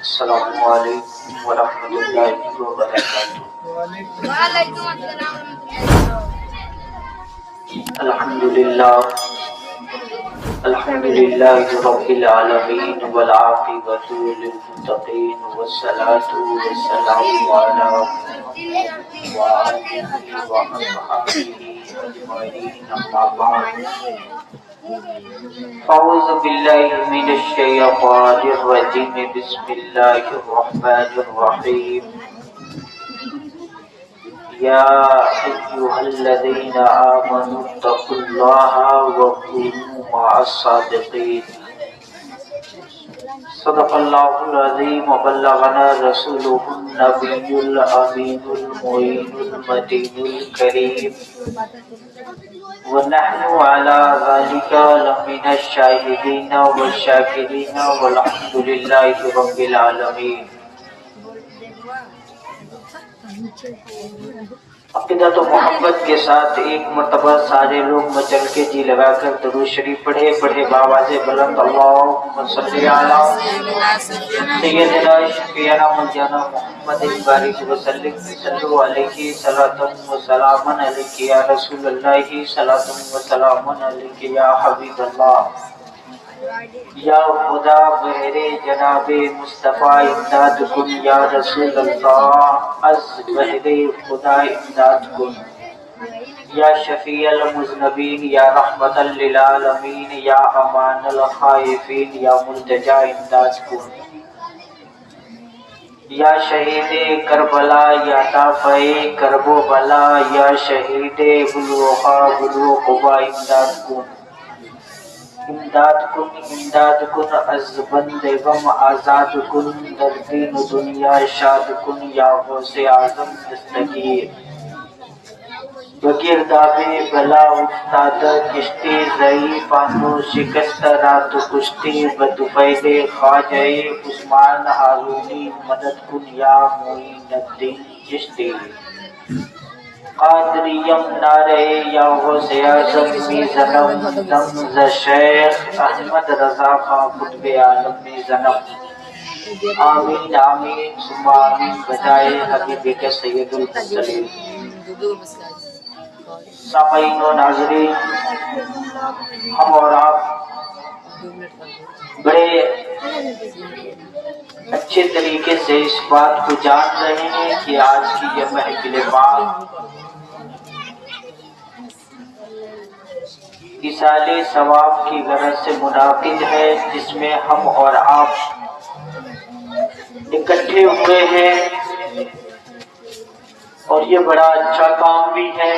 السلام علیکم ورحمۃ اللہ وبرکاتہ۔ وعلیکم السلام۔ الحمدللہ الحمدللہ رب العالمین والعاقبۃ للمتقین والصلاة والسلام علی محمد وآلہ وصحبہ اجمعین، اما بعد۔ اعوذ باللہ من الشیطان الرجیم، بسم اللہ الرحمن الرحیم۔ یا ایھا الذین آمنوا اتقوا اللہ وکونوا مع الصادقین۔ صدق اللہ العظیم وبلغنا رسولہ النبی الامین المعین المتین الکریم، ونحن على ذلك لمن الشاهدين والشاكرين والحمد لله رب العالمين۔ عقیدت و محبت کے ساتھ ایک مرتبہ سارے لوگ مچل کے جی لگا کر درود شریف پڑھے بآواز بلند، اللہم صلی علی سیدنا شفیعنا مولانا محمد بارک وسلم، صلو علیہ صلاۃ و سلام علیک یا رسول اللہ، صلاۃ و سلام علیک یا حبیب اللہ۔ یا خدا بہر جناب مصطفیٰ امداد کن، یا رسول اللہ از بہر خدا امداد کن، یا شفیع المذنبین، یا رحمت للعالمین، یا امان الخائفین، یا ملتجا امداد کن، یا شہید کربلا، یا دافع کرب و بلا، یا شہید بلوغا بلوغ امداد کن، امداد کن از بند غم آزاد کن، در دین و دنیا شاد کن، یا غوث اعظم دستگیر۔ بگرداب بلا افتاد کشتی، ضعیف آنو شکست رات کشتی، بدفید خواجہ عثمان ہارونی مدد کن، یا معین الدین چشتی۔ قادریم نعرہ یا غوث اعظم می زنم، دم ز شیخ احمد رضا خان قطب عالم می زنم۔ آمین آمین ثم آمین بجائے حبیب کے سید المرسلین۔ سامعین و ناظرین، ہم اور آپ بڑے اچھے طریقے سے اس بات کو جان رہے ہیں کہ آج کی یہ محفل پاک ایصال ثواب کی غرض سے منعقد ہے، جس میں ہم اور آپ اکٹھے ہوئے ہیں، اور یہ بڑا اچھا کام بھی ہے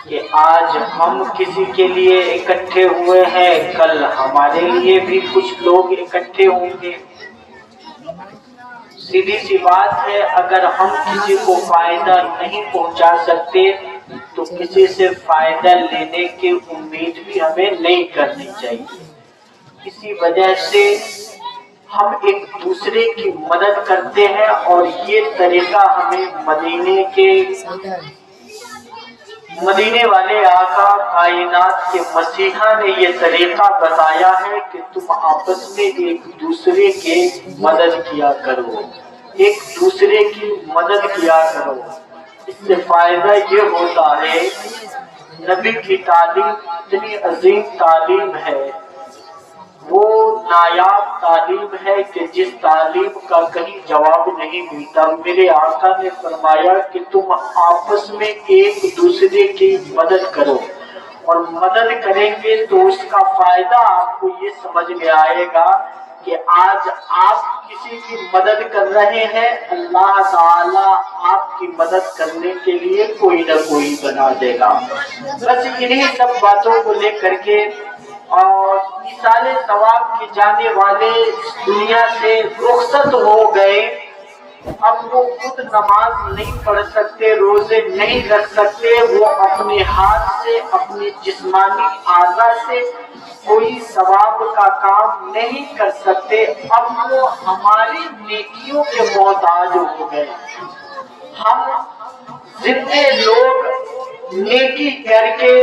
کہ آج ہم کسی کے لیے اکٹھے ہوئے ہیں، کل ہمارے لیے بھی کچھ لوگ اکٹھے ہوں گے۔ سیدھی سی بات ہے، اگر ہم کسی کو فائدہ نہیں پہنچا سکتے تو کسی سے فائدہ لینے کی امید بھی ہمیں نہیں کرنی چاہیے۔ اسی وجہ سے ہم ایک دوسرے کی مدد کرتے ہیں، اور یہ طریقہ ہمیں مدینے والے آقا کائنات کے مسیحا نے یہ طریقہ بتایا ہے کہ تم آپس میں ایک دوسرے کی مدد کیا کرو، ایک دوسرے کی مدد کیا کرو۔ اس سے فائدہ یہ ہوتا ہے، نبی کی تعلیم اتنی عظیم تعلیم ہے، وہ نایاب تعلیم ہے کہ جس تعلیم کا کہیں جواب نہیں ملتا۔ میرے آقا نے فرمایا کہ تم آپس میں ایک دوسرے کی مدد کرو، اور مدد کریں گے تو اس کا فائدہ آپ کو یہ سمجھ میں آئے گا کہ آج آپ کسی کی مدد کر رہے ہیں، اللہ تعالی آپ کی مدد کرنے کے لیے کوئی نہ کوئی بنا دے گا۔ بس انہی سب باتوں کو لے کر کے، اور ایصال ثواب کے جانے والے دنیا سے رخصت ہو گئے، اب وہ خود نماز نہیں پڑھ سکتے، روزے نہیں رکھ سکتے، وہ اپنے ہاتھ سے، اپنی جسمانی اعضاء سے کوئی ثواب کا کام نہیں کر سکتے، اب وہ ہماری نیکیوں کے محتاج ہو گئے۔ ہم زندے لوگ نیکی کر کے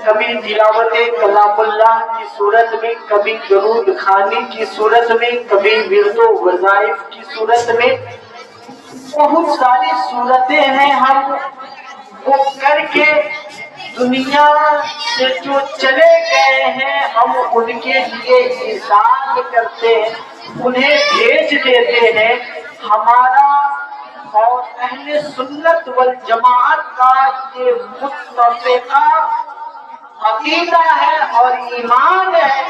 کبھی تلاوت کلام اللہ کی صورت میں، کبھی درود خوانی کی صورت میں، کبھی ورد و وظائف کی صورت میں، بہت ساری صورتیں ہیں. ہم وہ کر کے دنیا سے جو چلے گئے ہیں ہم ان کے لیے احسان کرتے ہیں، انہیں بھیج دیتے ہیں. ہمارا اور اہل سنت والجماعت کا یہ متفقہ عقیدہ ہے اور ایمان ہے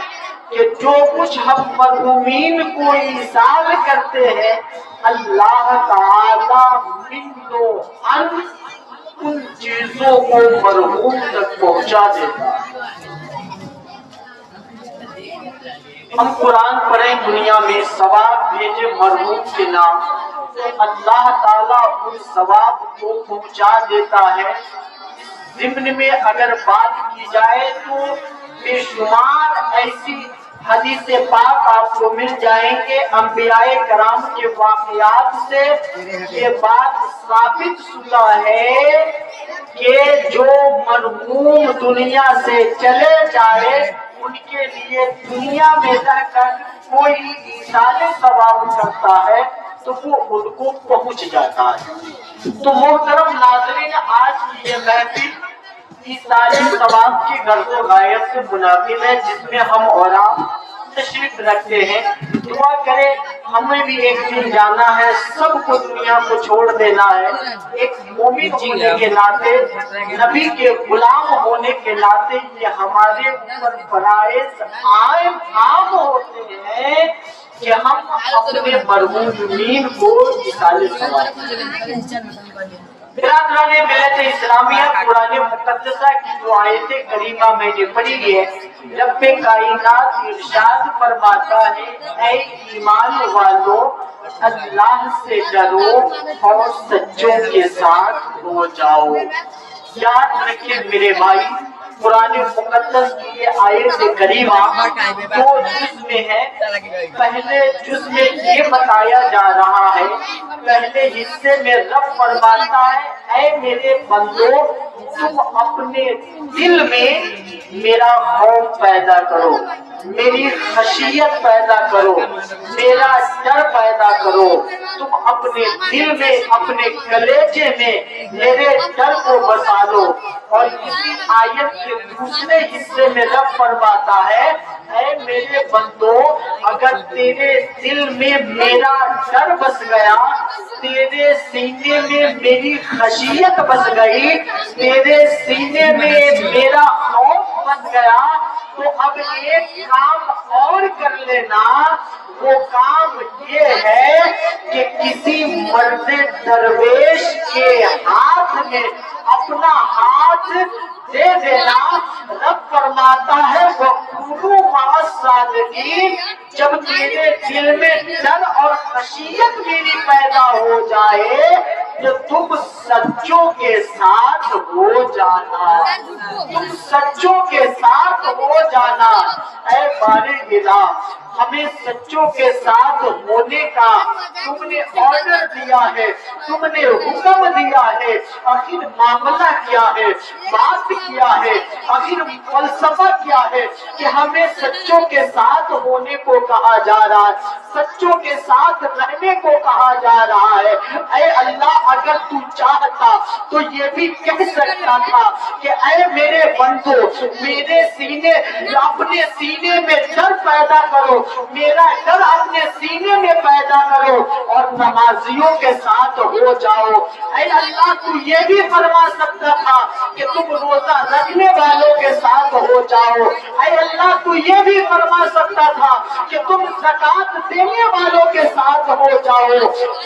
کہ جو کچھ ہم مرحومین کو ایصال کرتے ہیں اللہ تعالی من و عن ان چیزوں کو مرحوم تک پہنچا دیتا ہے. ہم قرآن پڑھیں دنیا میں، ثواب بھیجے مرحوم کے نام، تو اللہ تعالیٰ اس ثواب کو پہنچا دیتا ہے. ضمن میں اگر بات کی جائے تو بے شمار ایسی حدیث پاک آپ کو مل جائیں گے. انبیاء کرام کے واقعات سے یہ بات ثابت شدہ ہے کہ جو مرحوم دنیا سے چلے جائے ان کے لیے دنیا میں رہ کر کوئی ایصال ثواب کرتا ہے تو وہ ان کو پہنچ جاتا ہے. تو محترم ناظرین، آج کی یہ محفل ایصال ثواب کی غرض و غایت سے مناسب ہے جس میں ہم اور آپ تشریف رکھتے ہیں. دعا کرے ہمیں بھی ایک دن جانا ہے، سب کو دنیا کو چھوڑ دینا ہے. ایک مومن ہونے کے ناطے، نبی کے غلام ہونے کے ناطے یہ ہمارے اوپر فرائض عام ہوتے ہیں کہ ہم اپنے مرحومین کو ایصال ثواب. برادران ملت اسلامیہ، قرآن مقدسہ کی جو آیت کریمہ میں نے پڑھی ہے، رب کائنات ارشاد فرماتا ہے اے ایمان والو اللہ سے ڈرو اور سچوں کے ساتھ ہو جاؤ. یاد رکھیں میرے بھائی، قرآن مقدس کی یہ آیت کریمہ دو جز میں ہے. پہلے جز میں یہ بتایا جا رہا ہے، پہلے حصے میں رب فرماتا ہے اے میرے بندو تم اپنے دل میں میرا خوف پیدا کرو، میری خشیت پیدا کرو، میرا ڈر پیدا کرو. تم اپنے دل میں، اپنے کلیجے میں میرے ڈر کو بسا لو. اور اسی آیت کے دوسرے حصے میں رب فرماتا ہے اے میرے بندو اگر تیرے دل میں میرا ڈر بس گیا، تیرے سینے میں میری خشیت بس گئی، تیرے سینے میں میرا خوف بس گیا، تو اب ایک کام اور کر لینا. وہ کام یہ ہے کہ کسی مرد درویش کے ہاتھ میں اپنا ہاتھ دے دینا. رب فرماتا ہے وَقُولُوا مَعَ الصَّادِقِينَ، جب تیرے دل میں ڈر اور خشیت میری پیدا ہو جائے تو تم سچوں کے ساتھ ہو جانا، تم سچوں کے ساتھ ہو جانا. اے بارے الہ، ہمیں سچوں کے ساتھ ہونے کا تم نے آرڈر دیا ہے، تم نے حکم دیا ہے. آخر معاملہ کیا ہے، بات کیا ہے، آخر فلسفہ کیا ہے کہ ہمیں سچوں کے ساتھ ہونے کو کہا جا رہا ہے، سچوں کے ساتھ رہنے کو کہا جا رہا ہے. اے اللہ، اگر تو چاہتا تو یہ بھی کہہ سکتا تھا کہ اے میرے بندو میرے سینے، اپنے سینے میں ڈر پیدا کرو، میرا ڈر اپنے سینے میں پیدا کرو اور نمازیوں کے ساتھ ہو جاؤ. اے اللہ، تو یہ بھی فرما سکتا تھا کہ تم روزہ رکھنے والوں کے ساتھ ہو جاؤ. اے اللہ، تو یہ بھی فرما سکتا تھا کہ تم زکات دینے والوں کے ساتھ ہو جاؤ،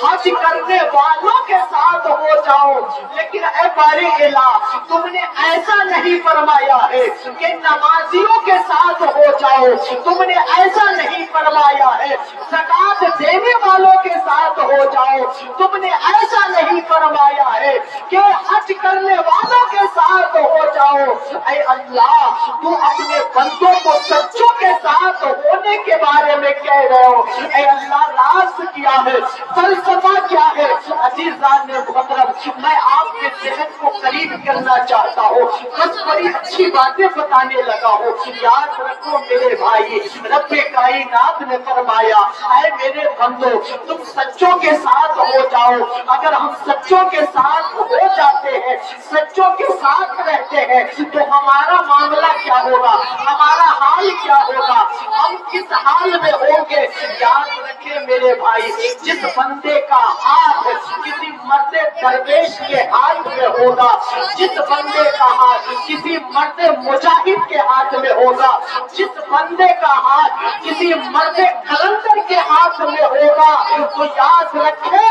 حج کرنے والوں کے ساتھ ہو جاؤ. لیکن اے باری الہ، تم نے ایسا نہیں فرمایا ہے کہ نمازیوں کے ساتھ ہو جاؤ، تم نے ایسا نہیں فرمایا ہے زکات دینے वालों के साथ हो जाओ। तुमने ऐसा नहीं फरमाया है कि हज करने वालों के साथ हो जाओ। ऐ अल्लाह, तू अपने बंदों को सच्चों के साथ होने के बारे में कह रहे हो। ऐ अल्लाह, राज क्या है, फलसफा क्या है? अजीजान मोहतरम, मैं आपके जहन को करीब करना चाहता हूँ, बस बड़ी अच्छी बातें बताने लगा हूँ। याद रखो मेरे भाई, रब्बे कायनात ने फरमाया, ऐ मेरे बंदो, तुम सच्चों के साथ हो जाओ। अगर हम सच्चों के साथ हो जाते हैं, सच्चों के साथ रहते हैं, तो हमारा मामला क्या होगा, हमारा हाल क्या होगा, हम किस हाल में होंगे? याद रखे मेरे भाई, जिस बंदे का हाथ किसी मर्द दरवेश के हाथ में होगा, जिस बंदे का हाथ किसी मर्द मुजाहिद के हाथ में होगा, जिस बंदे का हाथ किसी मर्द कलंदर के हाथ में होगा, तो याद रखे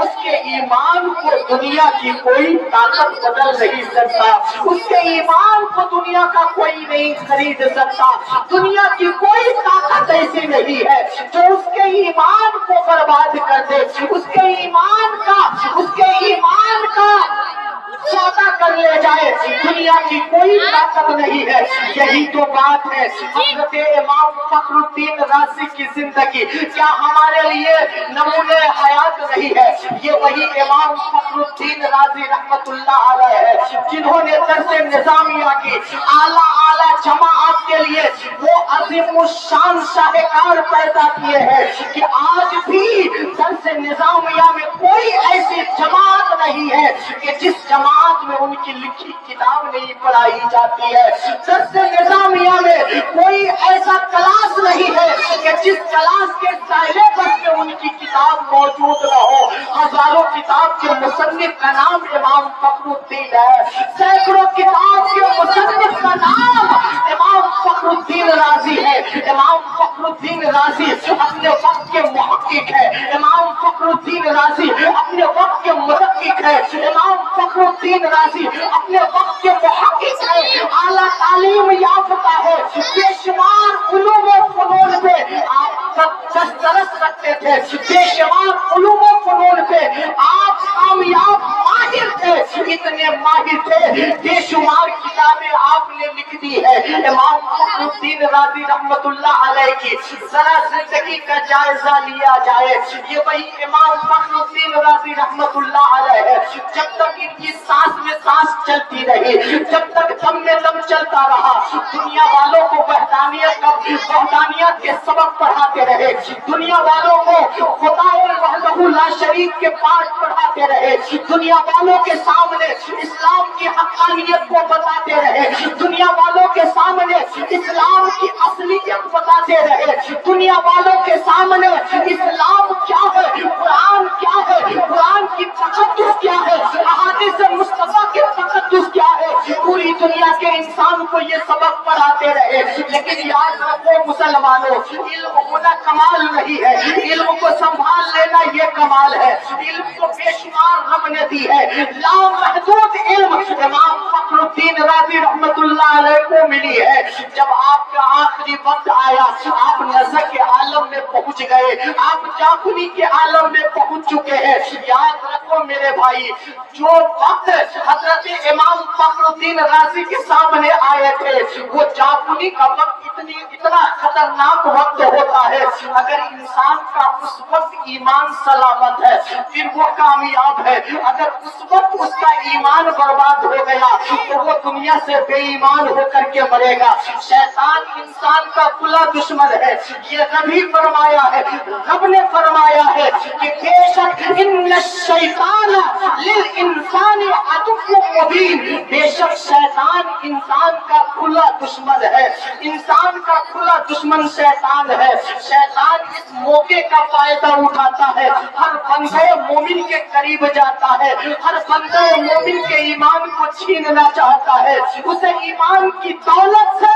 उसके ईमान को दुनिया की कोई ताकत बदल नहीं सकता, उसके ईमान को दुनिया का कोई नहीं खरीद सकता। दुनिया की कोई ताकत ऐसी नहीं है जो उसके ईमान को बर्बाद कर दे, उसके ईमान का सौदा कर ले जाए। दुनिया की कोई ताकत नहीं है। यही तो बात है हज़रत इमाम फखरुद्दीन राज़ी की जिंदगी क्या हमारे लिए नमूने हयात नहीं है? ये वही इमाम फखरुद्दीन राज़ी रहमतुल्लाह अलैह है जिन्होंने दर्से निजामिया की आला आला जमाअत के लिए वो अज़ीमुश्शान शाहकार पैदा किए हैं कि आज भी दर्से निजामिया में कोई ऐसी जमात नहीं है कि जिस जमात में उनकी लिखी किताब नहीं पढ़ाई जाती है। दर्से निजामिया में कोई ऐसा क्लास नहीं है कि जिस क्लास के सिलेबस में उनकी किताब मौजूद न हो। हजारों किताब के मुसन्निफ का नाम इमाम फखरुद्दीन है, सैकड़ों किताब के मुसन्निफ का नाम इमाम फखरुद्दीन राज़ी है। इमाम फखरुद्दीन राज़ी अपने वक्त के मुहक्किक है, इमाम फखरुद्दीन राज़ी अपने वक्त के मुहक्किक है, इमाम फखरुद्दीन राज़ी अपने वक्त के मुहक्किक है, आला तालीम याफ्ता है, बेशुमार उलूम व फनून पे आप दस्तरस रखते थे, बेशुमार उलूम व फनून पे आप कामयाब माहिर थे, इतने माहिर थे बेशुमार किताबें आपने लिख दी है। इमाम फखरुद्दीन राज़ी रहमतुल्लाह अलैह की जरा जिंदगी का जायजा लिया जाए। ये वही इमाम फखरुद्दीन राज़ी रहमतुल्लाह अलैह है। जब तक इनकी सांस में सांस चलती रही, जब तक दम में दम चलता रहा, दुनिया वालों को वहदानियत के सबक पढ़ाते रहे, दुनिया वालों को खुदाउल वहदहु ला शरीक के पाठ पढ़ाते रहे, दुनिया वालों के सामने इस्लाम की हक़ानियत को बताते रहे, दुनिया वालों के सामने इस्लाम की असलियत बताते रहे, दुनिया वालों के सामने इस्लाम क्या है, कुरान क्या है, कुरान की तक़द्दुस क्या है, अहादीस मुस्तफा के तक़द्दुस क्या है, पूरी दुनिया के इंसान को ये सबक पढ़ाते रहे। लेकिन याद रखो मुसलमानों, इल्म होना कमाल नहीं है, इल्म को संभाल लेना ये कमाल है। इल्म को बेशुमार रब ने दी है, लामहदूद इल्म इमाम फखरुद्दीन राज़ी रहमतुल्लाह अलैह को मिली है। जब आपका आखिरी वक्त आया, आप नज़र के आलम में पहुंच गए, आप जाकुनी के आलम में पहुंच चुके हैं। याद रखो मेरे भाई, जो वक्त हजरत इमाम फखरुद्दीन राज़ी के सामने आए थे, वो जाकुनी का वक्त इतना खतरनाक वक्त होता है। अगर इंसान का उस वक्त ईमान सलामत है फिर वो कामयाब है, अगर उस वक्त उसका ईमान बर्बाद हो गया तो वो दुनिया से बेईमान होकर के मरेगा। शैतान इंसान का खुला दुश्मन है, ये रब फरमाया है, रब ने फरमाया है कि बेशक इन्न शैतान लिल इंसानी अदुव्वुम मुबीन, बेशक शैतान इंसान का खुला दुश्मन है, इंसान का खुला दुश्मन शैतान है। शैतान इस मौके का फायदा उठाता है, हर बंदे मोमिन के करीब जाता है, हर बंदे मोमिन के ईमान को छीनना चाहता है, उसे ईमान की दौलत से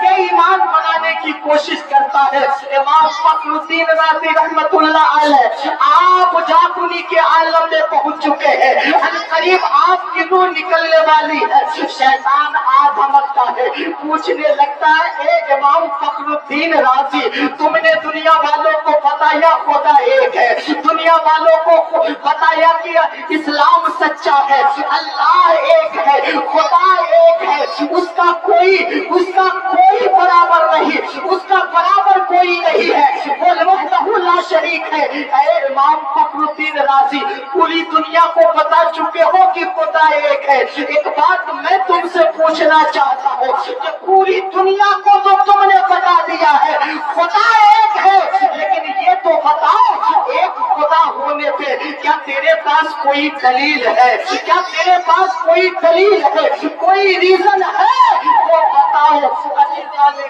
बेईमान बनाने की कोशिश करता है। इमाम फखरुद्दीन राज़ी रहमतुल्लाह अलैह आप जाकुनी के आलम में पहुंच चुके हैं, करीब आपकी रूह निकलने वाली है। शैतान आ धमकता है, पूछने लगता है, ए इमाम फखरुद्दीन राज़ी, तुमने दुनिया वालों को पता बताया खुदा एक है, दुनिया वालों को बताया कि इस्लाम सच्चा है, अल्लाह एक है, खुदा एक है, उसका कोई बराबर नहीं, उसका बराबर कोई नहीं है, वो वहदहू ला शरीक है। ऐ इमाम फखरुद्दीन राजी, पूरी दुनिया को बता चुके हो कि खुदा एक है, एक बात मैं तुमसे पूछना चाहता हूँ कि पूरी दुनिया को तो तुमने बता दिया है खुदा एक है, लेकिन ये तो बताओ एक खुदा होने पे क्या तेरे पास कोई दलील है? क्या तेरे पास कोई दलील है, कोई रीजन है? वो बताओ।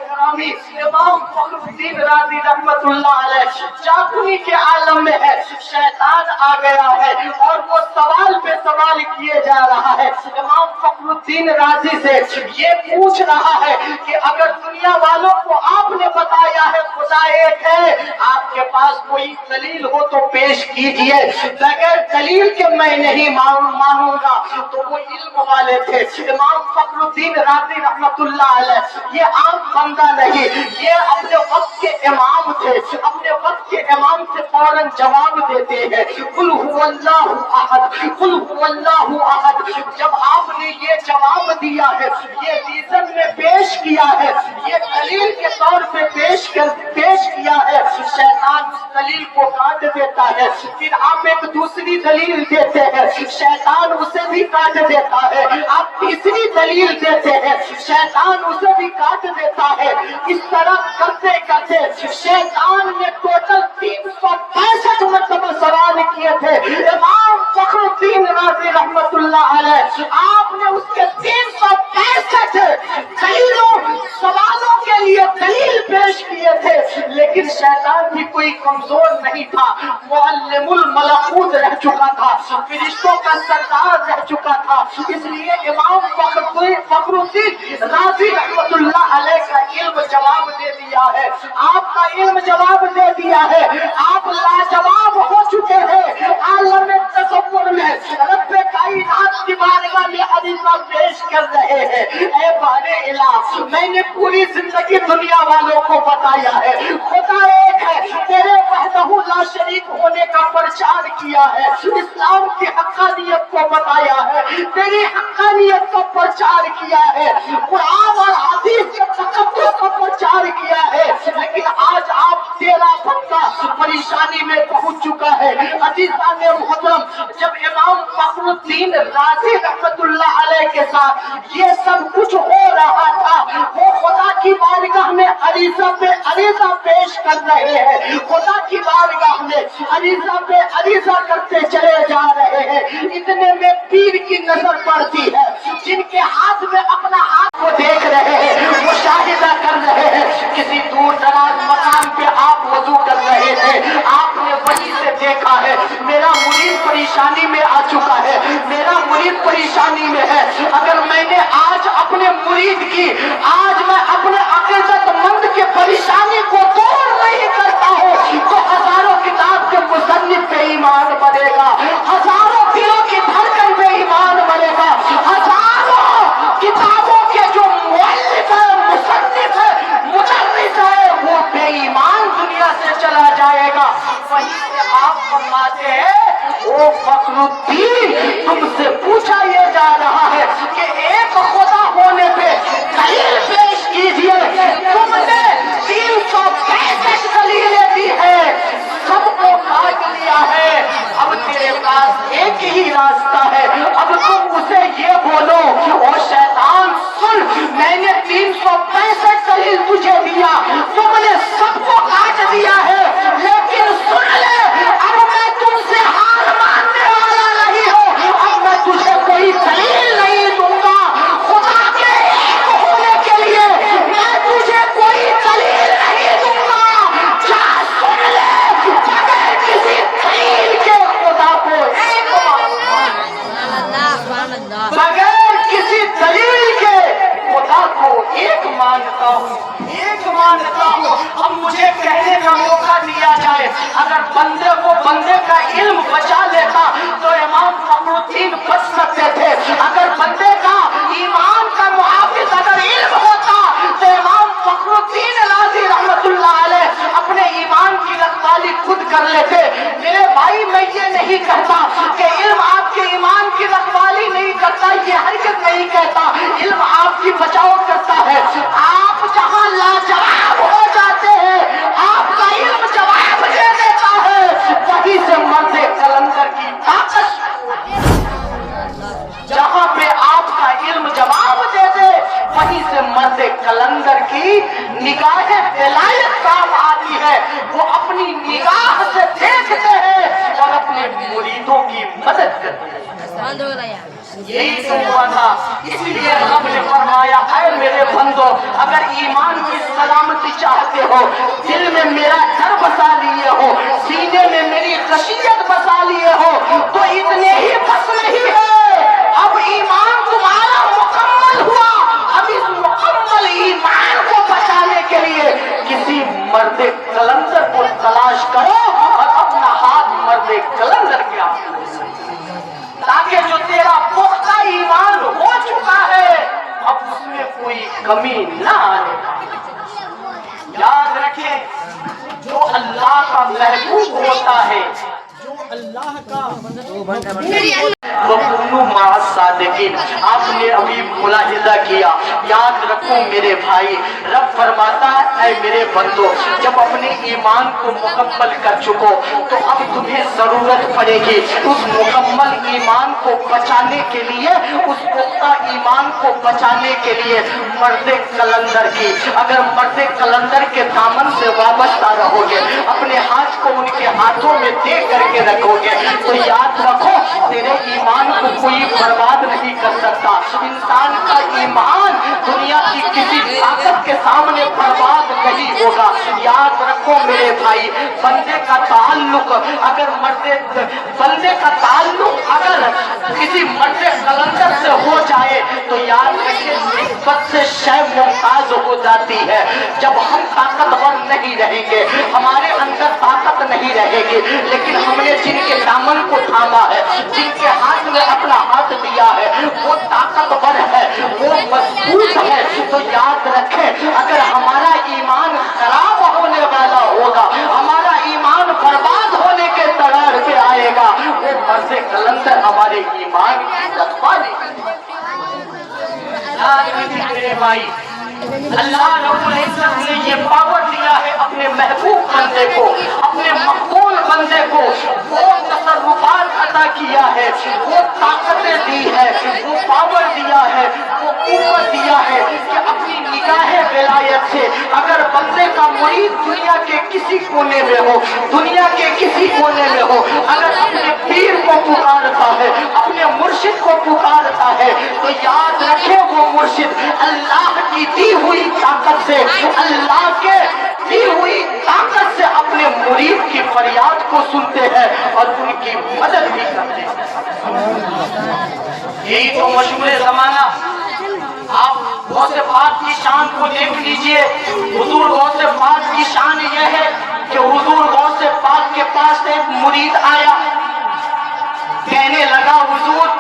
ग्रामी इमाम फखरुद्दीन राजी रहमतुल्लाह अलैह जाकुनी के आलम में है, शैतान आ गया है और वो सवाल पे सवाल किए जा रहा है। इमाम फखरुद्दीन राजी से ये पूछ रहा है कि अगर दुनिया वालों को आपने बताया है खुदा एक है, आपके पास कोई दलील हो तो पेश कीजिए, बगैर दलील के मैं नहीं मानूंगा। तो वो इल्म वाले थे इमाम फखरुद्दीन राजी रहमतुल्लाह अलैह, ये आम बंदा नहीं, ये अपने वक्त के इमाम थे, अपने वक्त के इमाम से फौरन जवाब देते हैं, कुल हुवल्लाहु अहद, कुल हुवल्लाहु अहद। जब आपने ये जवाब दिया है, ये रीजन में पेश किया है, ये दलील के तौर पे पेश किया है, शैतान उस दलील को काट देता है, फिर आप एक दूसरी दलील देते हैं, शैतान उसे भी काट देता है, आप तीसरी दलील देते हैं, शैतान उसे भी काट देता है। इस तरह करते करते शैतान ने टोटल 365 मतलब सवाल किए थे इमाम फखरुद्दीन राजी रहमतुल्लाह अलैह, आपने उसके 365 दलीलों सवालों के लिए दलील पेश किए थे, लेकिन शैतान भी कोई कमजोर नहीं था, मुअल्लिमुल मलकूत रह चुका था, फरिश्तों का सरदार रह चुका था। इसलिए इमाम फखरुद्दीन राजी रहमतुल्लाह अलैह का इल्म जवाब दे दिया है, आपका इल्म जवाब दे दिया है, आप लाजवाब हो चुके हैं आलम तसव्वुर में, रब्बे कायनात की बारगाह में अरीज़ा पेश कर रहे हैं। ऐ बारे इलाह, मैंने पूरी जिंदगी दुनिया वालों को बताया है खुदा एक है, तेरे वहदहू ला शरीक होने का प्रचार किया है, इस्लाम की हक्कानियत को बताया है, तेरी हक्कानियत का प्रचार किया है, कुरान और हदीस के तकद्दुस का प्रचार किया है, लेकिन आज आप तेरा बंदा परेशानी में पहुंच चुका है। अजीज़ाने मुहतरम, जब इमाम फखरुद्दीन राजी रहमतुल्लाह अलैह के साथ ये सब कुछ हो रहा था, वो खुदा की बारगाह में अरीज़ा पेश कर रहे हैं, खुदा की बारगाह में अरीज़ा पे अरीज़ा करते चले जा रहे हैं। इतने में पीर की नजर पड़ती है, जिनके हाथ में अपना हाथ को देख रहे हैं, मुशाहिदा कर रहे हैं। किसी दूर दराज मकान पे आप वजू कर रहे थे, आपने वहीं से देखा है मेरा मुरीद परेशानी में आ चुका है, मेरा मुरीद परेशानी में है। अगर मैंने आज अपने मुरीद की, आज मैं अपने अकीदतमंद के परेशानी को दूर नहीं करता हूँ, तो हजारों किताब के मुसन्निफ पे ईमान बढ़ेगा, हजारों दिलों की धड़कन पे ईमान बढ़ेगा, हजारों किताबों के जो मुअल्लिफ है, मुसन्निफ है, मुदर्रिस है, वो बेईमान दुनिया से चला जाएगा। वहीं से आप फरमाते हैं ओ फखरुद्दीन, तुमसे पूछा ये जा रहा है कि एक खुदा होने पे दलील पेश कीजिए, तुमने 365 दलीलें दी है, सबको काट लिया है, अब तेरे पास एक ही रास्ता है, अब तुम उसे ये बोलो ओ शैतान सुन, मैंने 365 दलील तुझे दिया, तुमने सबको काट दिया है, लेकिन सुन ले, अब मैं तुमसे हार मानने वाला नहीं हूँ, अब मैं तुझे कोई दलील नहीं दूंगा, खुदा के एक होने के लिए मैं तुझे कोई दलील नहीं दूंगा। जा सुन ले, बगैर किसी दलील के खुदा को एक बगैर किसी दलील के खुदा को एक मानता हूँ, एक मानता हूँ। अब मुझे कहने का मौका दिया जाए, अगर बंदे को बंदे का इल्म बचा लेता तो इमाम फखरुद्दीन बच सकते थे, अगर बंदे का ईमान का मुहाफिज अगर इल्म होता तो इमाम फखरुद्दीन राजी रहमतुल्लाह अलैह अपने ईमान की रखवाली खुद बंद हो गया यार। यही तो हुआ था। इसलिए रब ने फरमाया, ऐ मेरे बंदो, अगर ईमान की सलामती चाहते हो, दिल में मेरा डर बसा लिए हो, सीने में मेरी खशियत बसा लिए हो, तो इतने ही बस नहीं है। अब ईमान तुम्हारा मुकम्मल हुआ। अब इस मुकम्मल ईमान को बचाने के लिए किसी मर्द कलंदर को तलाश करो और अपना हाथ मर्द कलंदर के हाथ में, ताकि जो तेरा पुख्ता ईमान हो चुका है अब उसमें कोई कमी ना आने पाए। याद रखें, जो अल्लाह का महबूब होता है, जो अल्लाह का वकुनु मअ सादिकीन, आपने अभी मुलाहिजा किया। याद रखो मेरे भाई, रब फरमाता है, ऐ मेरे बंदो, जब अपने ईमान को मुकम्मल कर चुको तो अब तुम्हें जरूरत पड़ेगी उस मुकम्मल ईमान को बचाने के लिए, उस पुख्ता ईमान को बचाने के लिए मर्द कलंदर की। अगर मर्द कलंदर के दामन से वाबस्ता रहोगे, अपने हाथ को उनके हाथों में दे करके रखोगे, तो याद रखो तेरे ईमान को कोई बर्बाद नहीं कर सकता। इंसान का ईमान दुनिया की किसी ताकत के सामने बर्बाद नहीं होगा। याद रखो मेरे भाई, बंदे का ताल्लुक अगर बंदे का ताल्लुक अगर किसी मर्द कलंदर से हो जाए तो याद रखे निस्बत से शय मुमताज हो जाती है। जब हम ताकतवर नहीं रहेंगे, हमारे अंदर ताकत नहीं रहेगी, लेकिन हमने जिनके दामन को थामा है, जिनके हाथ में अपना हाथ दिया है, वो ताकतवर है, वो मजबूत है, तो याद रखें अगर हमारा ईमान खराब होने वाला होगा, हमारा ईमान बर्बाद होने के तगार पे आएगा, वो मर्द कलंदर हमारे ईमान की रखवा नहीं। मेरे भाई, अल्लाह रब्बुल इज्जत ने ये पावर दिया है अपने महबूब बंदे को, अपने मकबूल बंदे को, वो तसर्रुफात अता किया है, वो ताकतें दी है, वो पावर दिया है, वो कुव्वत दिया है कि अपनी निगाहे विलायत से अगर बंदे का मुरीद दुनिया के किसी कोने में हो, दुनिया के किसी कोने में हो, अगर अपने पीर को पुकारता है, अपने मुर्शिद को पुकारता है, तो याद रखे वो मुर्शिद अल्लाह की दी हुई ताकत से, अल्लाह के दी हुई ताकत से अपने मुरीद की फरियाद को सुनते हैं और उनकी मदद भी करते हैं। यही तो मशहूर जमाना। आप गौसे पाक की शान को देख लीजिए। हुजूर गौसे पाक की शान यह है कि हुजूर गौसे पाक के पास एक मुरीद आया, कहने लगा हुजूर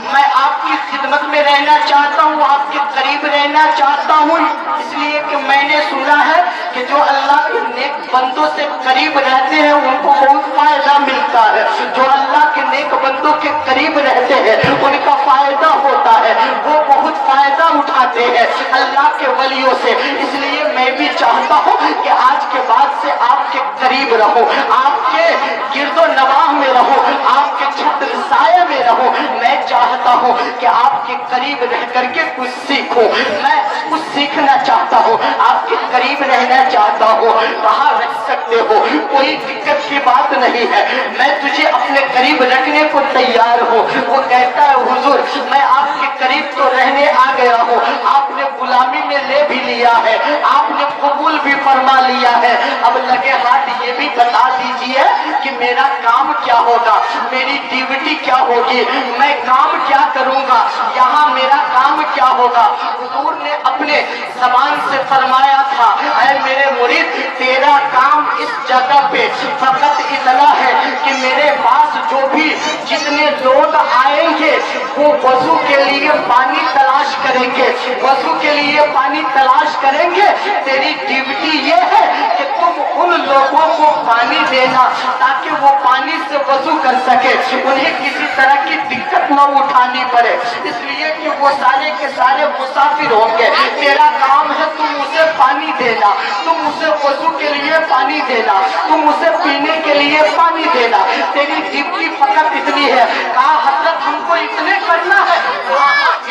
मैं आपकी खिदमत में रहना चाहता हूँ, आपके करीब रहना चाहता हूँ, इसलिए कि मैंने सुना है कि जो अल्लाह के नेक बंदों से करीब रहते हैं उनको बहुत फायदा मिलता है, जो अल्लाह के नेक बंदों के करीब रहते हैं उनका फायदा होता है, वो बहुत फायदा उठाते हैं अल्लाह के वलियों से। इसलिए मैं भी चाहता हूँ कि आज के बाद से आपके करीब रहो, आपके गिरदो नवाह में रहो, आपके छत्र साये में रहो। मैं चाहता हूँ कि आपके करीब रह करके कुछ सीखो, मैं कुछ सीखना चाहता हूँ, आपके करीब रहना चाहता हूँ। कहाँ रख सकते हो, कोई दिक्कत की बात नहीं है, मैं तुझे अपने करीब रखने को तैयार हूँ। वो कहता है हुजूर मैं आपके करीब तो रहने आ गया हूँ, आपने गुलामी में ले भी लिया है, आपने कबूल भी फरमा लिया है, अब लगे हाथ ये भी बता दीजिए कि मेरा काम क्या होगा, मेरी ड्यूटी क्या होगी, मैं काम क्या करूंगा, यहाँ मेरा काम क्या होगा। हुजूर ने अपने ज़बान से फरमाया था, ऐ मेरे मुरीद तेरा काम इस जगह पे फकत इतना है कि मेरे पास जो भी जितने लोग आएंगे वो वजू के लिए पानी तलाश करेंगे, वजू के लिए पानी तलाश करेंगे। तेरी ड्यूटी ये है कि तुम उन लोगों को पानी देना ताकि वो पानी से वजू कर सके, उन्हें किसी तरह की दिक्कत न उठानी पड़े, इसलिए कि वो सारे के सारे मुसाफिर होंगे। तेरा काम है तुम उसे पानी देना, तुम उसे वजू के लिए पानी देना, तुम उसे पीने के लिए पानी देना। तेरी ड्यूटी फकत इतनी है। कहा हजरत हमको इतने करना है,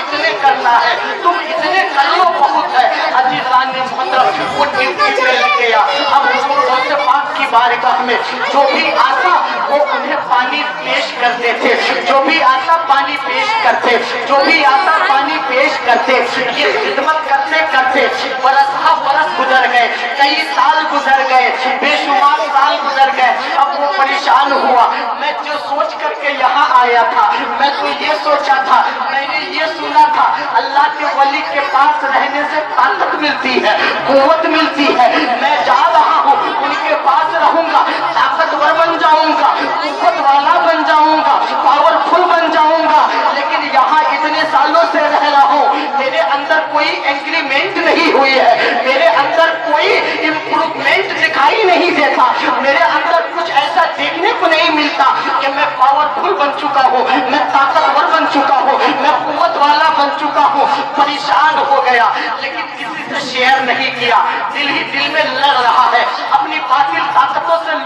इतने करना है, तुम इतने कर लो बहुत है। अजीजान ने मतलब वो ड्यूटी पे लग गया। अब हुजूर गौसे पाक की बारगाह में जो भी आता वो उन्हें पानी पेश करते थे, जो भी आता पानी पेश करते, जो भी आता पानी पेश करते। ये खिदमत करते करते बरस गुजर गए, कई साल गुजर गए, बेशुमार साल गुजर गए। अब वो परेशान हुआ, मैं जो सोच करके यहाँ आया था, मैं तो ये सोचा था, मैंने ये सुना था अल्लाह के वली के पास रहने से ताकत मिलती है, कुव्वत मिलती है। मैं जा रहा हूँ, उनके पास रहूंगा, ताकतवर बन जाऊंगा, कुव्वत वाला बन जाऊंगा, पावरफुल बन जाऊंगा। लेकिन यहाँ इतने सालों से रह रहा हूँ, मेरे अंदर कोई इंक्रीमेंट नहीं हुई है, मेरे अंदर कोई इम्प्रूवमेंट दिखाई नहीं देता, मेरे अंदर कुछ ऐसा देखने को नहीं मिलता कि मैं पावरफुल बन चुका हूँ, मैं ताकतवर बन चुका हूँ, मैं कुव्वत वाला बन चुका हूँ। परेशान हो गया, लेकिन किसी से शेयर नहीं किया। दिल ही दिल में लड़ रहा है, अपनी बातिल ताकतों से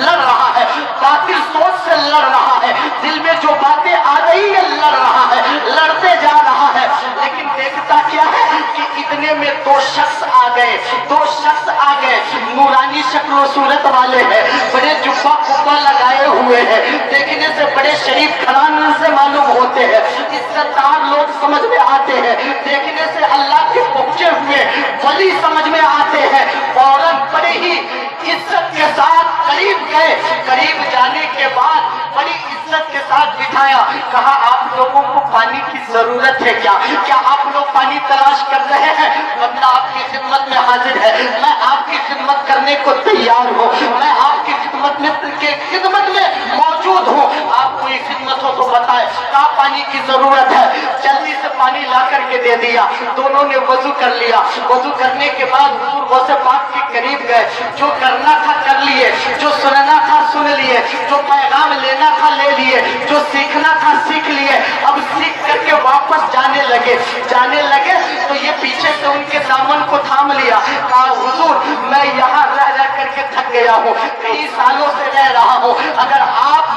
लड़ रहा है, बातिल सोच से लड़ रहा है, दिल में जो बातें आ रही है लड़ रहा है, लड़ते जा रहा है। लेकिन देखता क्या है कि इतने में दो शख्स आ गए, दो शख्स आ गए, नूरानी शक्ल सूरत वाले हैं, बड़े जुब्बा कुब्बा लगाए हुए हैं, देखने से बड़े शरीफ घराने से मालूम होते हैं, इज्जतदार लोग समझ में आते हैं, देखने से अल्लाह के पहुंचे हुए वली समझ में आते हैं। फौरन बड़े ही इज्जत के साथ करीब गए, करीब जाने के बाद बड़ी इज्जत के साथ बिठाया, कहा आप लोगों को पानी की जरूरत है क्या? क्या आप लोग पानी तलाश कर रहे हैं? बंदा आपकी खिदमत में हाजिर है, मैं आपकी खिदमत करने को तैयार हूँ, मैं आपकी खिदमत में मौजूद हूँ। आप कोई खिदमत हो तो बताए, कहा पानी की जरूरत है। जल्दी से पानी ला करके दे दिया, दोनों ने वजू कर लिया। वजू करने के बाद हुजूर गौसे पाक के करीब गए, जो करना था कर लिए, जो सुनना था सुन लिए, जो पैगाम लेना था ले लिए, जो सीखना था सीख लिए। अब सीख करके वापस जाने लगे तो ये पीछे से उनके दामन को थाम लिया, कहा हुजूर मैं यहाँ रह करके थक गया हूँ, कई सालों से रह रहा हूँ, अगर आप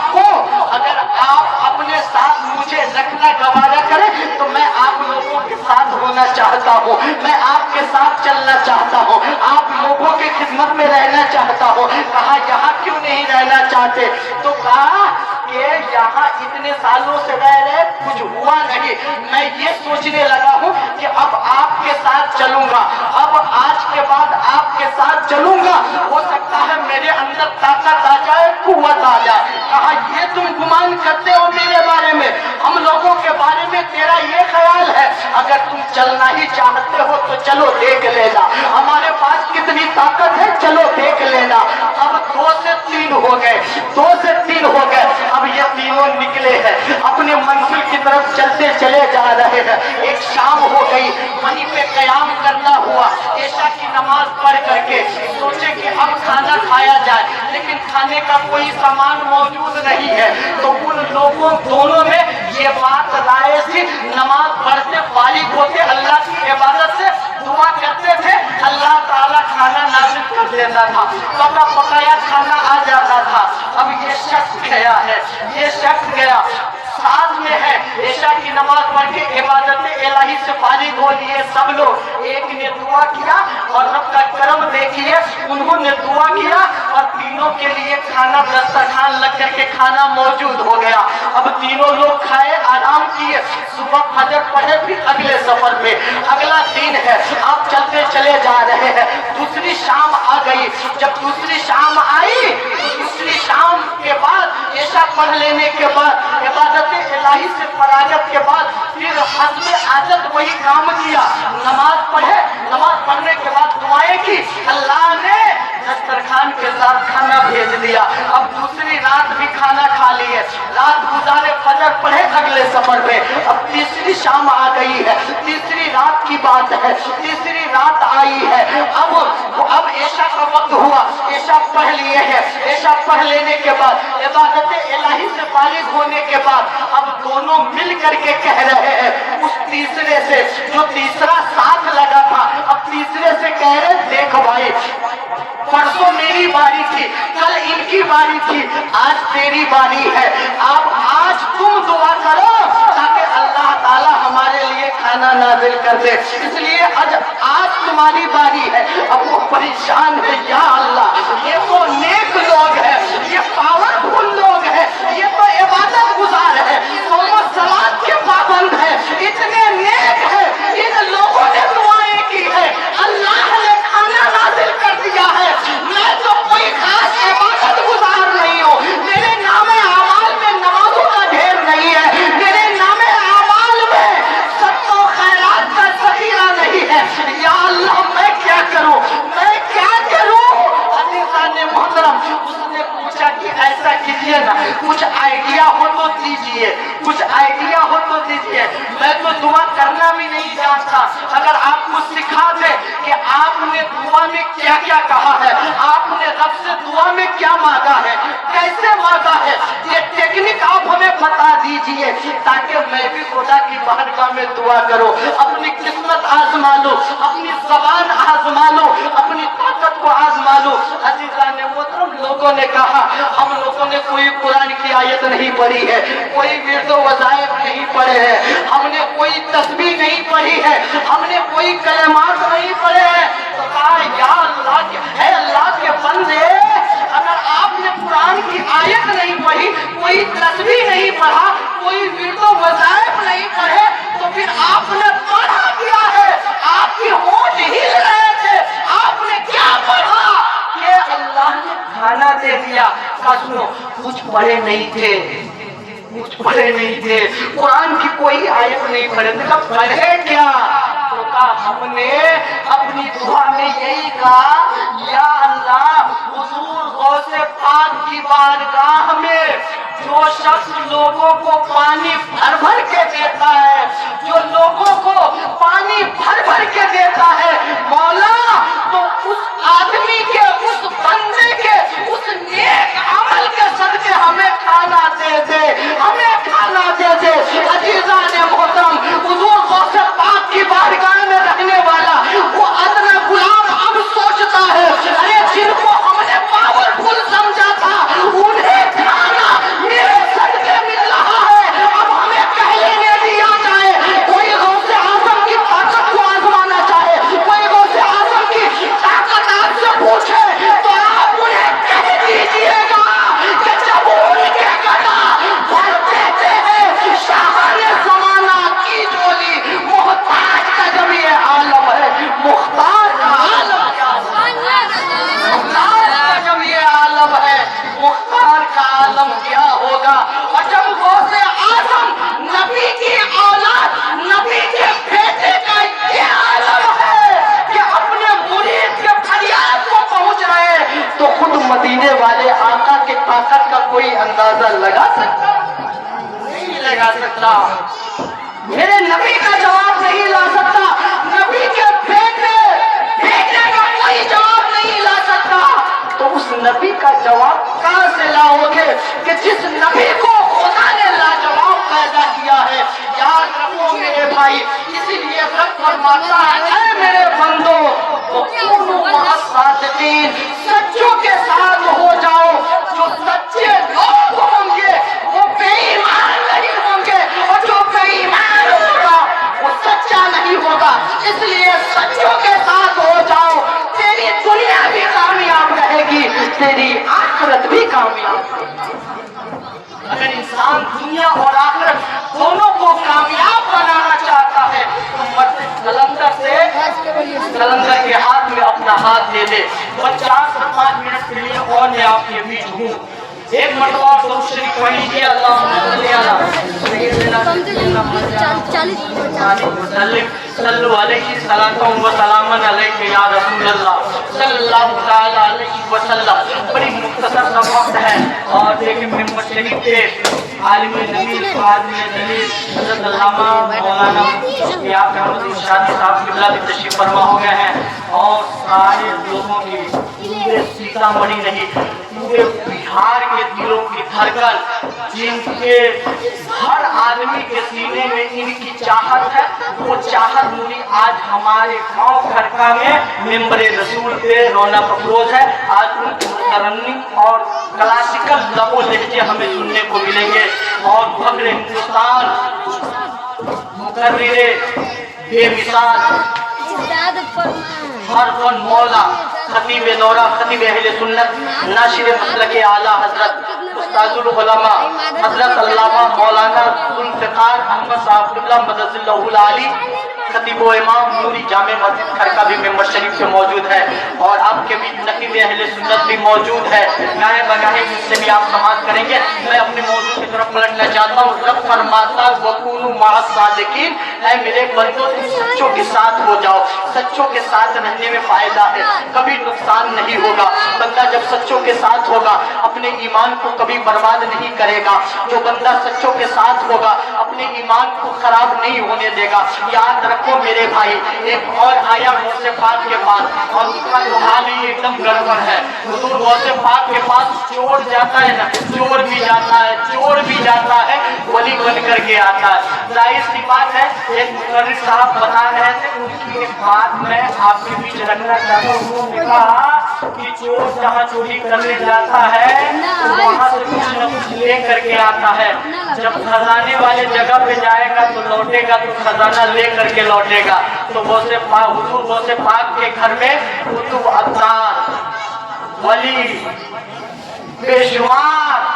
अपने साथ मुझे रखना गवारा करें तो मैं आप लोगों के साथ होना चाहता हूँ, मैं आपके साथ चलना चाहता हूँ, आप लोगों की खिदमत में रहना चाहता हूँ। कहा यहाँ क्यों नहीं रहना चाहते? तो कहा कि यहाँ इतने सालों से रह रहे कुछ हुआ नहीं, मैं ये सोचने लगा हूँ कि अब आपके साथ चलूंगा, अब आज के बाद आपके साथ चलूंगा, हो सकता है मेरे अंदर ताकत आ जाए, कुव्वत आ जाए। कहा ये तुम गुमान करते हो मेरे बारे में, हम लोगों के बारे में तेरा ये ख्याल है? अगर तुम चलना ही चाहते हो तो चलो देख लेना, हमारे पास कितनी ताकत है, चलो देख लेना। अब 2 से 3 हो गए, 2 से 3 हो गए, अब ये तीनों निकले हैं, अपने मंजिल की तरफ चलते चले जा रहे हैं। एक शाम हो गई, वहीं पे कयाम करता हुआ ऐशा की नमाज पढ़ करके सोचे कि अब खाना खाया जाए, लेकिन खाने का कोई सामान मौजूद नहीं है। तो उन लोगों दोनों में ये बात राय थी, नमाज पढ़ते फारिग होते अल्लाह की इबादत से दुआ करते थे, अल्लाह ताला खाना नाजिल कर देता था, पका पकाया खाना आ जाता था। अब ये शख्स गया है, ये शख्स गया, साथ में है, ऐशा की नमाज पढ़ के इबादत इलाही से फारिग हो लिए सब लोग। एक ने दुआ किया और रब का करम देखिए, उन्होंने दुआ किया और तीनों के लिए खाना दस्तरखान लग करके खाना मौजूद हो गया। अब तीनों लोग खाए, आराम किए, सुबह फजर पढ़े, फिर अगले सफर पे, अगला दिन है, आप चलते चले जा रहे हैं। दूसरी शाम आ गई, जब दूसरी शाम आई, दूसरी शाम के बाद ऐशा पढ़ लेने के बाद इबादत इलाही से फरागत के बाद फिर हस्बे आदत वही काम किया, नमाज पढ़े, नमाज पढ़ने के बाद दुआएं की, अल्लाह ने दस्तरखान के साथ खाना भेज दिया। अब दूसरी रात भी खाना खा लिए, रात गुजारे, फजर पढ़े, अगले सफर पे। अब तीसरी शाम आ गई है, तीसरी रात की बात है, तीसरी रात आई है। अब ऐशा का वक्त हुआ, ऐशा पढ़ लिए हैं, ऐशा पढ़ लेने के बाद इबादत इलाही से फारिग होने के बाद अब दोनों मिल करके कह रहे हैं उस तीसरे से, जो तीसरा साथ लगा था, अब तीसरे से कह रहे देख भाई, परसों मेरी बारी थी, कल इनकी बारी थी, आज तेरी बारी है, अब आज तुम दुआ करो ताकि अल्लाह ताला हमारे लिए खाना नाजिल कर दे। इसलिए आज तुम्हारी बारी है। अब वो परेशान है, या अल्लाह ये तो नेक लोग हैं, ये पावरफुल लोग हैं, ये तो इबादत गुजार है, तो वो सलात के पाबंद है, इतने नेक है, इन लोगों ने दुआएं की है, अल्लाह ने खाना नाजिल कर दिया है। मैं तो कोई खास इबादत गुजार नहीं हूँ, मेरे नामे आमाल में नमाजों का ढेर नहीं है, मेरे नामे आमाल में सत्तो खैरात का ज़ख़ीरा नहीं है। या अल्लाह मैं क्या करूँ, मैं क्या करूँ? अज़ीज़ान मोहतरम, उसने पूछा कि ऐसा कीजिए ना, कुछ आइडिया हो तो दीजिए, कुछ आइडिया हो तो दीजिए। मैं तो दुआ करना भी नहीं जानता, अगर आपको सिखा दे कि आपने दुआ में क्या क्या कहा है, आपने रब से दुआ में क्या मांगा है, कैसे मांगा है, ये टेक्निक आप हमें बता दीजिए, ताकि मैं भी खुदा की बारगाह में दुआ करूं, अपनी किस्मत आजमा लूं, अपनी ज़बान आजमा लूं, अपनी ताकत को आजमा लूं। अज़ीज़ान मोहतरम, लोगों ने कहा हम लोगों ने कोई कुरान की आयत नहीं पढ़ी है, कोई विर्दो वज़ाइफ नहीं पढ़े हैं, हमने कोई तस्बीह नहीं पढ़ी है, हमने कोई कलमात नहीं पढ़े हैं। तो कहा या अल्लाह के बंदे, अगर आपने कुरान की आयत नहीं पढ़ी, कोई तस्बीह नहीं पढ़ा, कोई विर्दो वज़ाइफ नहीं पढ़े, तो फिर आपने पढ़ा क्या है? आपकी होंठ हिल रहे थे, आपने क्या पढ़ा? कि अल्लाह ने खाना दे दिया। का सुनो, कुछ पढ़े नहीं थे, कुछ पढ़े नहीं थे, कुरान की कोई आयत नहीं पढ़े थे, कब पढ़े क्या? तो कहा हमने अपनी दुआ में यही कहा, या अल्लाह हुजूर गौसे पाक की बारगाह में जो शख्स लोगों को पानी भर भर के देता है, जो लोगों को पानी भर भर के देता है, मौला तो उस आदमी के, उस बंदे के, उस नेक अमल के सदके हमें खाना दे दे, हमें खाना दे दे। अज़ीज़ान मोहतरम, हुजूर गौसे पाक की बारगाह में रहने वाला वो अदना गुलाम अब सोचता है, अरे जिनको हमने पावरफुल समझा था, उन्हें खाना मेरे सदके मिल रहा है, अब हमें पहले ने दिया जाए। कोई गौसे आज़म की ताकत को आजमाना चाहे, कोई गौसे आज़म की ताकत आपसे पूछे, तो आप उन्हें कह दीजिएगा कि जब उनके गदा भरते हैं शाहाने ज़माना की झोली, मोहताज का जब ये आलम है, मुख्तार का आलम क्या होगा? मुख्तार का जब ये आलम है, मुख्तार का आलम क्या होगा? और जब गौसे आज़म नबी की औलाद, नबी के बेटे का ये आलम है कि अपने मुरीद के फरियाद को पहुंच रहे, तो खुद मदीने वाले आका के ताकत का कोई अंदाजा लगा सकता नहीं, लगा सकता। मेरे नबी का जवाब नहीं ला सकता, नबी के बेटे का कोई जवाब नहीं ला सकता। तो उस नबी का जवाब कहां से लाओगे कि जिस नबी को खुदा ने लाजवाब पैदा किया है? याद रखो मेरे भाई, इसीलिए रब फरमाता है, ऐ मेरे बंदो सच्चों के साथ हो जाओ। जो सच्चे लोग होंगे वो बेईमान नहीं होंगे, और जो बेईमान होगा वो सच्चा नहीं होगा। इसलिए सच्चों के साथ हो जाओ, तेरी दुनिया भी कामयाब रहेगी, तेरी आखिरत भी कामयाब रहेगी। अगर इंसान दुनिया और आखिरत दोनों को कामयाब बनाना चाहता है तो कलंदर के हाथ में अपना हाथ दे दे। और 4 से 5 मिनट के लिए और मैं आपके बीच हूँ। एक मरतबा तो शरीफ पढ़ लीजिए, अल्लाह सल्लल्लाहु अलैहि या रसूल अल्लाह सल्लल्लाहु तआला अलैहि वसल्लम। बड़ी मुख्तसर सा वक्त है, और देखिए मिंबर शरीफ पे आलिम जमील हज़रत अल्लामा मौलाना याब अहमद शादी साहब क़िबला भी तशरीफ फरमा हो गए हैं, और सारे लोगों की पूरे सीतामढ़ी नहीं, पूरे बिहार के दिलों की धड़कन, जिनके हर आदमी के सीने में इनकी चाहत है, वो चाहत मुझे आज हमारे गांव खड़का में मिंबरे रसूल पे रौनक अफरोज है। आज उनकी तरन्नुम और क्लासिकल लबो लहजे हमें सुनने को मिलेंगे, और फख्र हिंदुस्तान मुकर्रिरे बेमिसाल इस्ताद फरमा हर फन मौला खतीब नौरा खतीब अहले सुन्नत नाशिर मसलक आला हजरत उस्ताजुल उलमा हजरत अल्लामा मौलाना जुल्फ़िकार अहमद साहब मददुल्लाहुल आली खतीब व इमाम नूरी जामे मस्जिद खरका भी मेंबर शरीफ से मौजूद है और आपके बीच नकीब अहले सुन्नत भी मौजूद है। गाहे बगाहे मुझसे भी आप समाज करेंगे। मैं अपने मौजूद की तरफ पलटना चाहता हूँ। रब फरमाता वकूनु मअस सादिकीन, ऐ मेरे बंदो तुम सच्चों के साथ हो जाओ। सच्चों के साथ रहने में फायदा है, कभी नुकसान नहीं होगा। बंदा जब सच्चों के साथ होगा अपने ईमान को कभी बर्बाद नहीं करेगा। जो बंदा सच्चों के साथ होगा अपने ईमान को खराब नहीं होने देगा। याद रखो मेरे भाई, एक और आया गौसे पाक के पास और उसका जो हाल ही एकदम गड़बड़ है। हुजूर गौसे पाक के पास चोर जाता है ना, चोर भी जाता है, चोर भी जाता है, वली बन करके आता है। जाहिर सी बात है, एक मुकर्रिर साहब बता रहे थे, उनकी एक बात मैं आपके बीच रखना चाहता हूँ। उन्होंने कहा कि चोर जहाँ चोरी करने जाता है तो वहाँ से कुछ न कुछ ले करके आता है। जब खजाने वाले जगह पे जाएगा तो लौटेगा तो खजाना ले करके लौटेगा। तो गौसे पाक, हुजूर गौसे पाक के घर में कुतुब अत्तार वली बेशुमार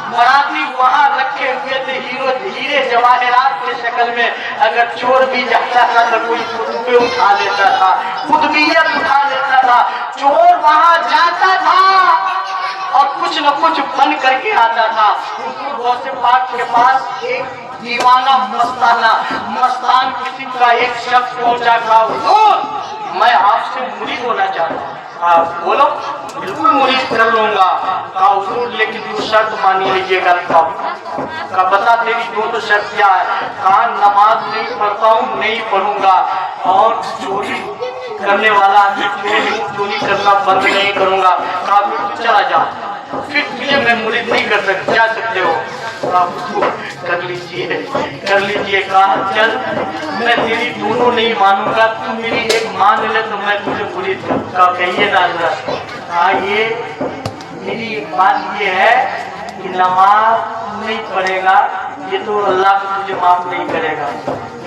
मराठी वहाँ रखे हुए थे, हीरे जवाहरात के शक्ल में। अगर चोर भी जाता था तो कोई कुतुबे उठा लेता था, कुतुबियत उठा लेता था। चोर वहाँ जाता था और कुछ न कुछ बन करके आता था। गौसे पाक के पास एक दीवाना मस्तान किस्म का एक शख्स पहुंचा था। हुजूर मैं आपसे मुरीद होना चाहता हूँ। आप बोलो, बिल्कुल मुरीद कर लूंगा। कहा हुजूर लेकिन तू शर्त मानी लीजिएगा तब। का बता तेरी दो शर्त क्या है? कहा नमाज नहीं पढ़ता हूँ, नहीं पढ़ूंगा, और चोरी करने वाला चोरी करना बंद नहीं करूंगा। कहा फिर तू चला जा, फिर तुझे मैं मुरीद नहीं कर सकते हो। कर लीजिए। कहा चल मैं तेरी दोनों नहीं मानूंगा, तू मेरी एक मान ले तो मैं तुझे मुरीद का कहिए ना। हाँ ये मेरी एक बात ये है कि नमाज नहीं पढ़ेगा ये तो अल्लाह तुझे माफ नहीं करेगा,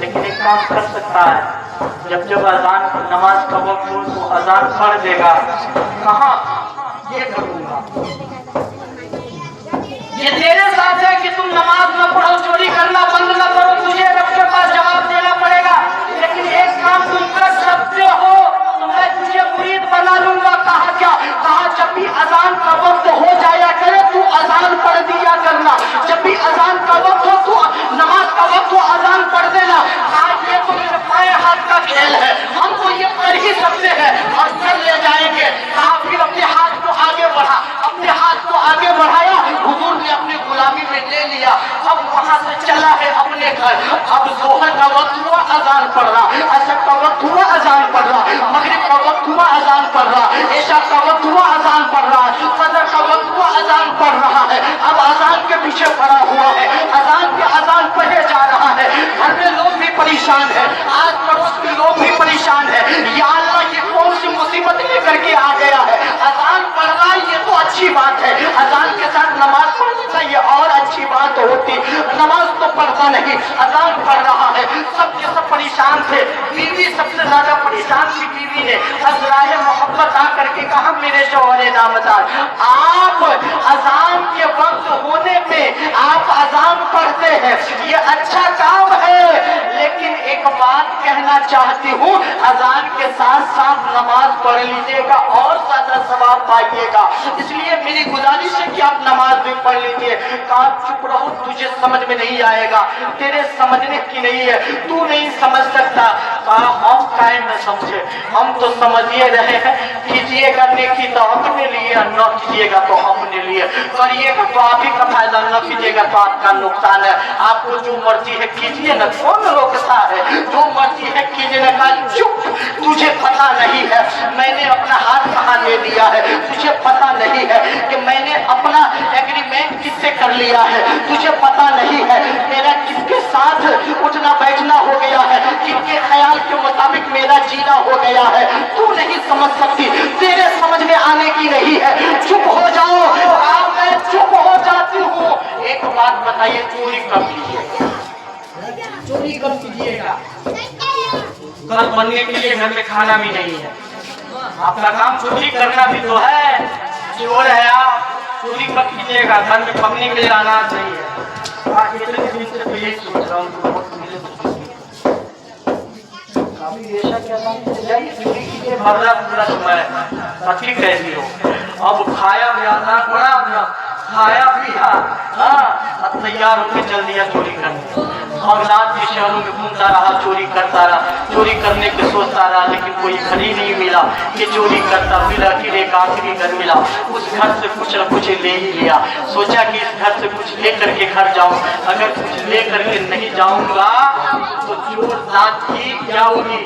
लेकिन एक काम कर सकता है, जब अजान नमाज का वक्त हो तो अजान पढ़ देगा। कहाँ ये करूँगा, ये तेरे साथ है कि तुम नमाज न पढ़ो, चोरी करना बंद न करो, तुझे रब के पास जवाब देना पड़ेगा। लेकिन एक काम तुम कर सकते हो, तो मैं तुझे मुरीद बना लूंगा। कहा क्या? कहा जब भी अजान का वक्त हो जाया करे तू अजान पढ़ दिया करना। जब भी अजान का वक्त हो तू नमाज का वक्त हो अजान पढ़ देना। कहा ये तो मेरे बाएं हाथ का खेल है, हम तो ये कर ही सकते हैं और कर ले जाएंगे। कहा फिर अपने हाथ को आगे बढ़ा, अपने हाथ को आगे बढ़ाया, हुजूर ने अपने गुलामी में ले लिया। अब वहां से चला है अपने घर। अब जोहर का वक्त हुआ अजान पढ़ रहा, असर का वक्त हुआ अजान पढ़ रहा, मगरिब का वक्त हुआ अजान पढ़ रहा, इशा का वक्त हुआ अजान पढ़ रहा, फजर का वक्त हुआ अजान पढ़ रहा है। अब अजान के पीछे पड़ा हुआ है, अजान के अजान पढ़े जा रहा है। घर में लोग भी परेशान है, आस पड़ोस के लोग भी परेशान है। या अल्लाह ये कौन सी मुसीबत लेकर के आ गया है? अजान पढ़ रहा है ये तो अच्छी बात है, अजान के साथ नमाज पढ़ना ये और अच्छी बात होती। नमाज तो पढ़ता नहीं, अजान पढ़ रहा है। सब के सब परेशान थे, बीवी सबसे ज्यादा परेशान थी। बीवी ने अज़राए मोहब्बत आ करके कहा मेरे शौहरे नामदार, आप अजान के वक्त होने पे आप अजान पढ़ते हैं, ये अच्छा काम है, लेकिन एक बात कहना चाहती हूँ, अजान के साथ साथ नमाज पढ़ लीजिएगा और ज्यादा सवाब पाइएगा। इसलिए मेरी गुजारिश है कि आप नमाज भी पढ़ लीजिए। कहा चुप रहो, तुझे समझ में नहीं आएगा, तेरे समझने की नहीं है, तू नहीं समझ सकता। कहा हम काहे न समझे, हम तो समझिए रहे हैं। कीजिएगा नेकी तो अपने लिए, न कीजिएगा तो अपने लिए, करिएगा तो आप ही का फायदा, न कीजिएगा तो आपका नुकसान है। आपको जो मर्जी है कीजिए न, कौन रोकता है? जो मर्जी है कीजिए न। कहा चुप, तुझे पता नहीं है मैंने अपना हाथ कहाँ दे दिया है, तुझे पता नहीं है कि मैंने अपना एग्रीमेंट किससे कर लिया है, तुझे पता नहीं है मेरा किसके साथ उठना बैठना हो गया है, किसके ख्याल के मुताबिक मेरा जीना हो गया है। तू नहीं समझ सकती, तेरे समझ में आने की नहीं है, चुप हो जाओ। अब मैं चुप हो जाती हूँ। एक बात बताइए, चोरी कब की है? चोरी कब कीजिएगा? कल बनने के लिए घर में खाना भी नहीं है। आपका काम चोरी करना भी तो है। चोर है आप, चोरी मत कीजिएगा। घर में पकने के लिए अनाज नहीं है। इतने दिन से तो यही सोच रहा हूँ काफी ऐसा क्या जाइए चोरी कीजिए, भरना पूरा समय ठीक कैसी हो। अब खाया भी आना पड़ा अपना, खाया पिया, हाँ, अब तैयार होकर चल दिया चोरी करने। और रात के शहरों में घूमता रहा, चोरी करता रहा, चोरी करने के सोचता रहा, लेकिन कोई घर ही नहीं मिला कि चोरी करता। मिला कि एक आखिरी घर मिला, उस घर से कुछ न कुछ ले ही लिया। सोचा कि इस घर से कुछ ले करके घर जाऊं, अगर कुछ ले करके नहीं जाऊंगा तो चोर रात की क्या होगी,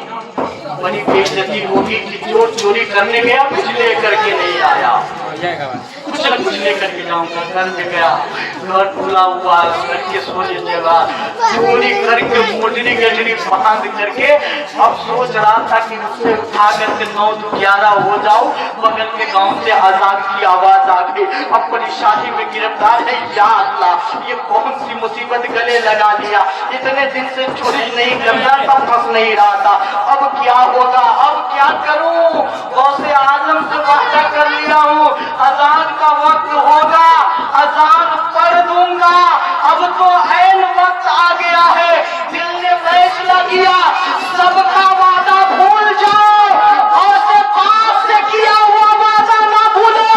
बड़ी बेइज्जती होगी कि चोर चोरी करने गया कुछ ले करके नहीं आया। कुछ न कुछ लेकर के जाऊंगा। घर में गया, घर खुला हुआ, घर के सोने जगह चोरी करके मोटरी गजरी बांध करके अब सोच रहा था कि उससे उठा करके 9-11 हो जाओ। बगल के गांव से अजान की आवाज आ गई। अब परेशानी में गिरफ्तार है। या अल्लाह, ये कौन सी मुसीबत गले लगा लिया। इतने दिन से चोरी नहीं करता था, फंस नहीं रहा था। अब क्या होगा, अब क्या करूं? गौसे आजम से वादा कर लिया हूँ, अजान का वक्त होगा, अजान पढ़ दूंगा। अब तो ऐन वक्त आ गया है। दिल ने फैसला किया, सबका वादा भूल जाओ और से पास से किया हुआ वादा ना भूलो।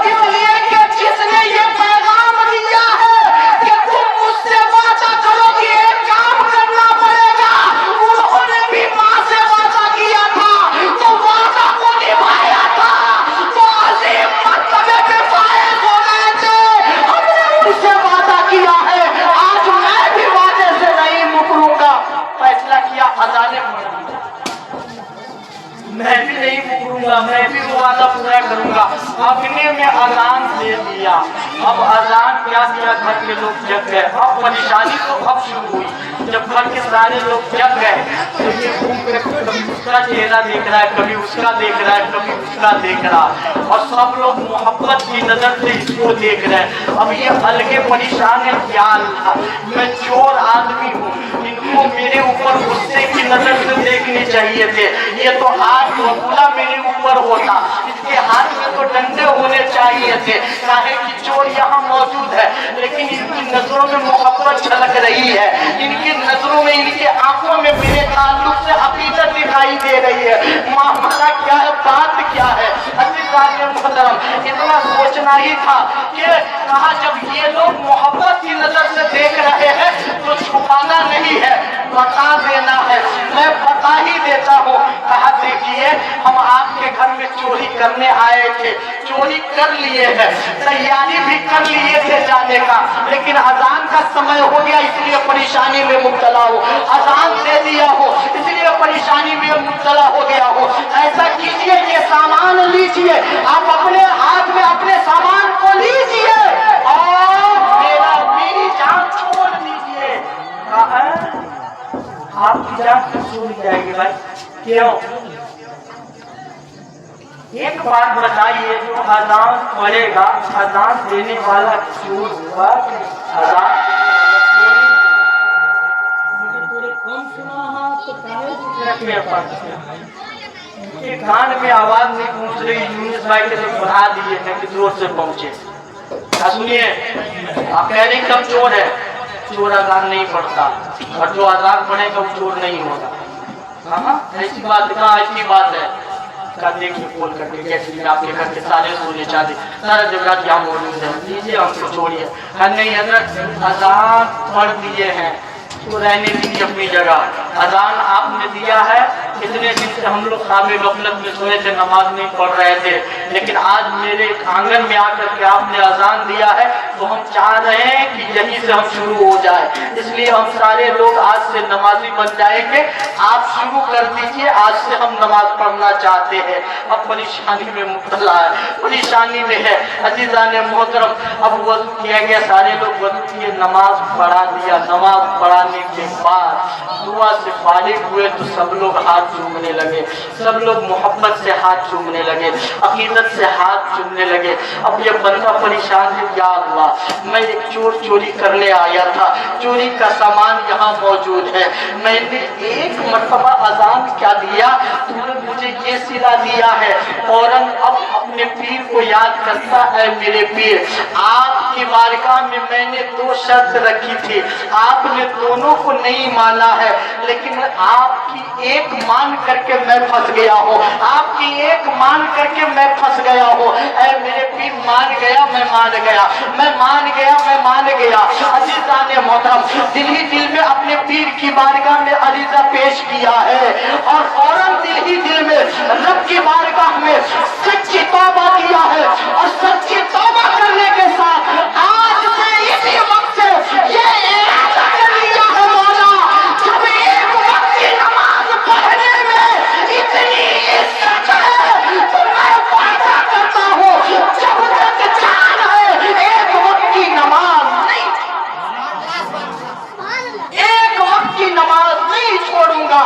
इसलिए कि जिसने ये पैगाम दिया है कि तुम मुझसे वादा करो कि एक काम करना पड़ेगा, उन्होंने भी माँ से वादा किया था, तो वादा को निभाया था, तो अजीम मर्तबे पे फायज हो गए थे। हमने उनसे वादा किया है, आज मैं भी वादे से नहीं मुकरूंगा। फैसला किया, अजाने मैं भी नहीं मुकरूंगा, मैं भी वो वादा पूरा करूंगा। अपने में अजान दे दिया। अब अजान क्या दिया, घर के लोग जग गए। अब परेशानी तो अब शुरू हुई। जब घर के सारे लोग जग गए तो ये कभी उसका चेहरा देख रहा है, कभी उसका देख रहा है, कभी उसका देख रहा है, और सब लोग मोहब्बत की नजर से इसको देख रहे हैं। अब ये अलगे परेशान है। क्या अल्लाह, मैं चोर आदमी हूँ, इनको मेरे ऊपर गुस्से की नजर से देखने चाहिए थे। ये तो हाथ बोला मेरे ऊपर होता, इसके हाथ में तो डंडे होने चाहिए थे। चाहे कि चोर यहाँ मौजूद है, लेकिन इनकी नजरों में मोहब्बत झलक रही है। इनकी नजरों में, इनके आंखों में मेरे ताल्लुक से हकीकत दिखाई दे रही है। मामला क्या है, बात क्या है? अज़ीज़ान मुहतरम, इतना सोचना ही था कि कहा जब ये लोग मोहब्बत की नजर से देख रहे हैं तो छुपाना नहीं है, बता देना है। मैं बता ही देता हूँ। कहा देखिए, हम आपके घर में चोरी करने आए थे, चोरी कर लिए हैं, तैयारी भी कर लिए थे जाने का, लेकिन अजान का समय हो गया, इसलिए परेशानी में मुब्तला हो। अजान दे दिया हो, इसलिए परेशानी में मुब्तला हो गया हो। ऐसा कीजिए, ये सामान लीजिए, आप अपने हाथ में अपने सामान को लीजिए और मेरी जान छोड़ दीजिए। आपकी जान छूट जाएगी भाई। क्यों? एक बात बताइए, जो अजान पढ़ेगा, अजान देने वाला चोर हुआ कि अजान कम सुना तो कान में आवाज नहीं पहुंच रही। यूनुस भाई के तो बढ़ा दिए थे कि जोर से पहुंचे। सुनिए, आप कह रहे कब चोर है? चोर अजान नहीं पढ़ता, और जो अजान पढ़ेगा वो चोर नहीं होगा। हाँ, ऐसी बात कहाँ, ऐसी बात है। का देखिए खोल करके कैसे आपके घर के सारे सोने चांदी सारा जगह यहाँ मौजूद है, लीजिए हमको छोड़िए। नहीं हजरत, अजान पढ़ दिए हैं तो रहने दीजिए अपनी जगह। अजान आपने दिया है, इतने दिन से हम लोग खामे गफलत में सोए थे, नमाज नहीं पढ़ रहे थे, लेकिन आज मेरे आंगन में आकर के आपने अजान दिया है तो हम चाह रहे हैं कि यहीं से हम शुरू हो जाए। इसलिए हम सारे लोग आज से नमाजी बन जाएंगे। आप शुरू कर दीजिए, आज से हम नमाज पढ़ना चाहते हैं। अब परेशानी में मुब्तला है, परेशानी में है। अज़ीज़ान मोहतरम, अब वज़ू किया गया, सारे लोग वज़ू किए, नमाज पढ़ा दिया। नमाज पढ़ाने के बाद दुआ से फारिग हुए तो सब लोग हाथ चूमने लगे, सब लोग मोहब्बत से हाथ चूमने लगे, अकीदत से हाथ चूमने लगे। अब ये बंदा परेशान है, या अल्लाह मैं एक चोर चोरी करने आया था, चोरी का सामान यहाँ मौजूद है, मैंने एक मरतबा अजान क्या दिया, तूने मुझे ये सिला दिया है। फौरन अब अपने पीर को याद करता है, मेरे पीर आपकी बारगाह में मैंने दो शर्त रखी थी, आपने दोनों को नहीं माना है, लेकिन आपकी एक मान करके मैं फंस गया हूँ, आपकी एक मान करके मैं फंस गया हूँ। ऐ मेरे पीर मान गया, मैं मान गया, मैं मान गया, मैं मान गया। अजीज़ान मोहतरम दिल ही दिल में अपने पीर की बारगाह में अरीज़ा पेश किया है और फौरन दिल ही दिल में रब की बारगाह में सच्ची तौबा किया है और सच्ची तौबा करने के साथ आज से इसी वक्त से ये इरादा कर लिया है मौला, जब एक वक्त की नमाज पढ़ने में इतनी इज्जत है तो मैं वादा करता हूँ जब तक जान है एक वक्त की नमाज नहीं, एक वक्त की नमाज नहीं छोड़ूंगा।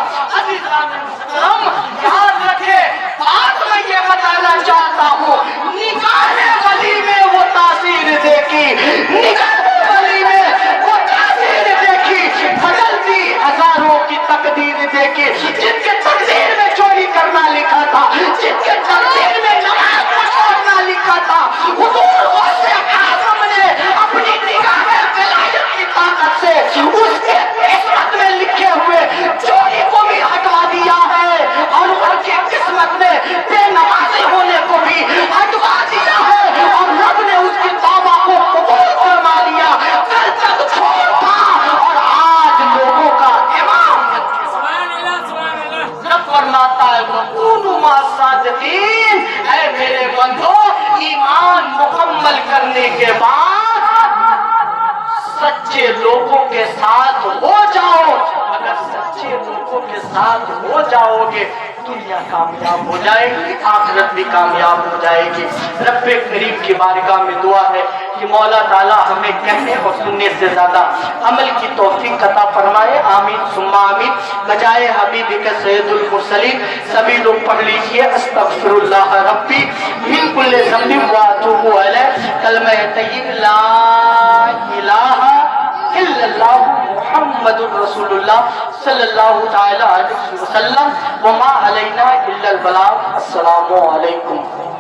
हम याद रखे बात मैं ये बताना चाहता हूँ, निकाह वली में वो तासीर देखी, निकाह वली में वो तासीर देखी, बदलती हजारों की तकदीर देखी। जिनके तकदीर में चोरी करना लिखा था, जिनके तकदीर में नमाज को छोड़ना लिखा था, हुजूर गौसे आज़म ने अपनी निगाह विलायत की ताकत से उसके किस्मत में लिखे हुए चोरी को भी हटवा दिया है और उनकी किस्मत में बेनमाजी होने को भी हटवा दिया है और रब ने उसकी तौबा को कबूल फरमा लिया। कल तक छोड़ था और आज लोगों का इमाम रब फरमाता है वकूनू मा साजिदीन। ऐ मेरे बंदो ईमान मुकम्मल करने के बाद सच्चे लोगों के साथ हो जाओ। अगर सच्चे लोगों के साथ हो जाओगे दुनिया कामयाब हो जाएगी, आखिरत भी कामयाब हो जाएगी। रब्बे करीम की बारगाह में दुआ है कि मौला ताला हमें कहने और सुनने से ज्यादा अमल की तौफीक अता फरमाए। आमीन सुम्मा आमीन। बजाए हबीब के सैयदुल मुरसलीन सभी लोग पढ़ लीजिए अस्तगफिरुल्लाह रब्बी मिन कुल्लि ज़ंबिन व अतूबु अलैह। कलमा तय्यब ला इलाहा इल्लल्लाह मुहम्मदुर रसूलुल्लाह सल्लल्लाहु तआला अलैहि वसल्लम व मा अलैना इल्लल बलाग। अस्सलामु अलैकुम।